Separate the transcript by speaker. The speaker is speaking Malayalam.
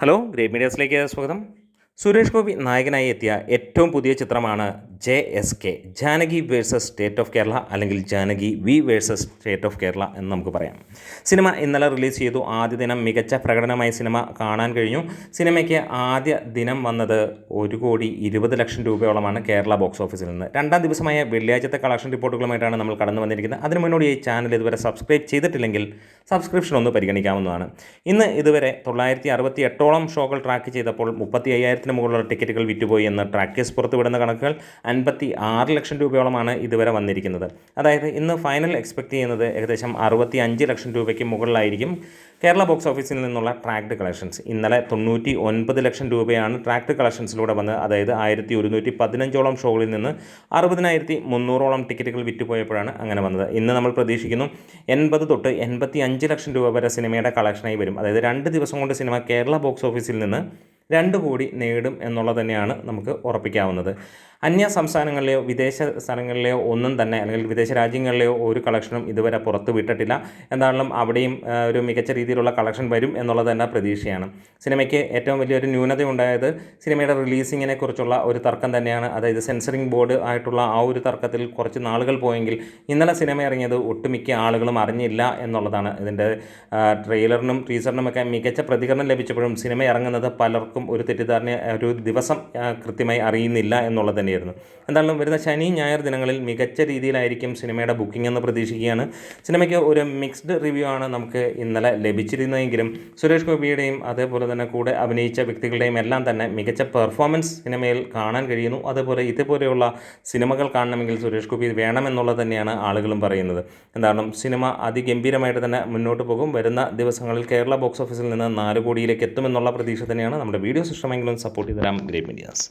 Speaker 1: ഹലോ ഗ്രേറ്റ് മീഡിയാസിലേക്ക് സ്വാഗതം. സുരേഷ് ഗോപി നായകനായി എത്തിയ ഏറ്റവും പുതിയ ചിത്രമാണ് JSK, Janaki versus state of Kerala, അല്ലെങ്കിൽ Janaki V versus state of Kerala എന്ന് നമുക്ക് പറയാം. സിനിമ ഇന്നലെ റിലീസ് ചെയ്തു. ആദ്യ ദിനം മികച്ച പ്രകടനമായി സിനിമ കാണാൻ കഴിഞ്ഞു. സിനിമയ്ക്ക് ആദ്യ ദിനം വന്നത് 1,20,00,000 രൂപയോളമാണ് കേരള ബോക്സ് ഓഫീസിൽ നിന്ന്. രണ്ടാം ദിവസമായ വെള്ളിയാഴ്ചത്തെ കളക്ഷൻ റിപ്പോർട്ടുകളുമായിട്ടാണ് നമ്മൾ കടന്നു വന്നിരിക്കുന്നത്. അതിനു മുന്നോടി ഈ ചാനൽ ഇതുവരെ സബ്സ്ക്രൈബ് ചെയ്തിട്ടില്ലെങ്കിൽ സബ്സ്ക്രിപ്ഷൻ ഒന്ന് പരിഗണിക്കാവുന്നതാണ്. ഇന്ന് ഇതുവരെ 968ഓളം ഷോകൾ ട്രാക്ക് ചെയ്തപ്പോൾ 35,000-ന് മുകളിലുള്ള ടിക്കറ്റുകൾ വിറ്റുപോയി എന്ന് ട്രാക്കേഴ്സ് പുറത്തുവിടുന്ന കണക്കുകൾ. 56 ലക്ഷം രൂപയോളമാണ് ഇതുവരെ വന്നിരിക്കുന്നത്. അതായത് ഇന്ന് ഫൈനൽ എക്സ്പെക്റ്റ് ചെയ്യുന്നത് ഏകദേശം 65 ലക്ഷം രൂപയ്ക്ക് മുകളിലായിരിക്കും കേരള ബോക്സ് ഓഫീസിൽ നിന്നുള്ള ട്രാക്ഡ് കളക്ഷൻസ്. ഇന്നലെ 99 ലക്ഷം രൂപയാണ് ട്രാക്ഡ് കളക്ഷൻസിലൂടെ വന്നത്. അതായത് 1115ഓളം ഷോകളിൽ നിന്ന് 60,300ഓളം ടിക്കറ്റുകൾ വിറ്റുപോയപ്പോഴാണ് അങ്ങനെ വന്നത്. ഇന്ന് നമ്മൾ പ്രതീക്ഷിക്കുന്നു 80 തൊട്ട് 85 ലക്ഷം രൂപ വരെ സിനിമയുടെ കളക്ഷനായി വരും. അതായത് 2 ദിവസം കൊണ്ട് സിനിമ കേരള ബോക്സ് ഓഫീസിൽ നിന്ന് 2 കോടി നേടും എന്നുള്ളത് തന്നെയാണ് നമുക്ക് ഉറപ്പിക്കാവുന്നത്. അന്യ സംസ്ഥാനങ്ങളിലെയോ വിദേശ സ്ഥലങ്ങളിലെയോ ഒന്നും തന്നെ, അല്ലെങ്കിൽ വിദേശ രാജ്യങ്ങളിലെയോ ഒരു കളക്ഷനും ഇതുവരെ പുറത്ത് വിട്ടിട്ടില്ല. എന്തായാലും അവിടെയും ഒരു മികച്ച രീതിയിലുള്ള കളക്ഷൻ വരും എന്നുള്ളത് തന്നെ പ്രതീക്ഷയാണ്. സിനിമയ്ക്ക് ഏറ്റവും വലിയൊരു ന്യൂനത ഉണ്ടായത് സിനിമയുടെ റിലീസിങ്ങിനെ കുറിച്ചുള്ള ഒരു തർക്കം തന്നെയാണ്. അതായത് സെൻസറിങ് ബോർഡ് ആയിട്ടുള്ള ആ ഒരു തർക്കത്തിൽ കുറച്ച് നാളുകൾ പോയെങ്കിൽ ഇന്നലെ സിനിമ ഇറങ്ങിയത് ഒട്ടുമിക്ക ആളുകളും അറിഞ്ഞില്ല എന്നുള്ളതാണ്. ഇതിൻ്റെ ട്രെയിലറിനും ടീസറിനുമൊക്കെ മികച്ച പ്രതികരണം ലഭിച്ചപ്പോഴും സിനിമ ഇറങ്ങുന്നത് പലർക്കും ഒരു തെറ്റിദ്ധാരണ, ഒരു ദിവസം കൃത്യമായി അറിയുന്നില്ല എന്നുള്ളത് തന്നെയായിരുന്നു. എന്തായാലും വരുന്ന ശനി ഞായർ ദിനങ്ങളിൽ മികച്ച രീതിയിലായിരിക്കും സിനിമയുടെ ബുക്കിംഗ് എന്ന് പ്രതീക്ഷിക്കുകയാണ്. സിനിമയ്ക്ക് ഒരു മിക്സ്ഡ് റിവ്യൂ ആണ് നമുക്ക് ഇന്നലെ ലഭിച്ചിരുന്നതെങ്കിലും സുരേഷ് ഗോപിയുടെയും അതേപോലെ തന്നെ കൂടെ അഭിനയിച്ച വ്യക്തികളുടെയും എല്ലാം തന്നെ മികച്ച പെർഫോമൻസ് സിനിമയിൽ കാണാൻ കഴിയുന്നു. അതുപോലെ ഇതുപോലെയുള്ള സിനിമകൾ കാണണമെങ്കിൽ സുരേഷ് ഗോപി വേണമെന്നുള്ളത് തന്നെയാണ് ആളുകളും പറയുന്നത്. എന്താണ്, സിനിമ അതിഗംഭീരമായിട്ട് തന്നെ മുന്നോട്ട് പോകും. വരുന്ന ദിവസങ്ങളിൽ കേരള ബോക്സ് ഓഫീസിൽ നിന്ന് 4 കോടിയിലേക്ക് എത്തുമെന്നുള്ള പ്രതീക്ഷ തന്നെയാണ്. നമ്മുടെ വീഡിയോസ് ഇഷ്ടമെങ്കിലും സപ്പോർട്ട് ചെയ്ത് തരാം ഗ്രേറ്റ് മീഡിയാസ്.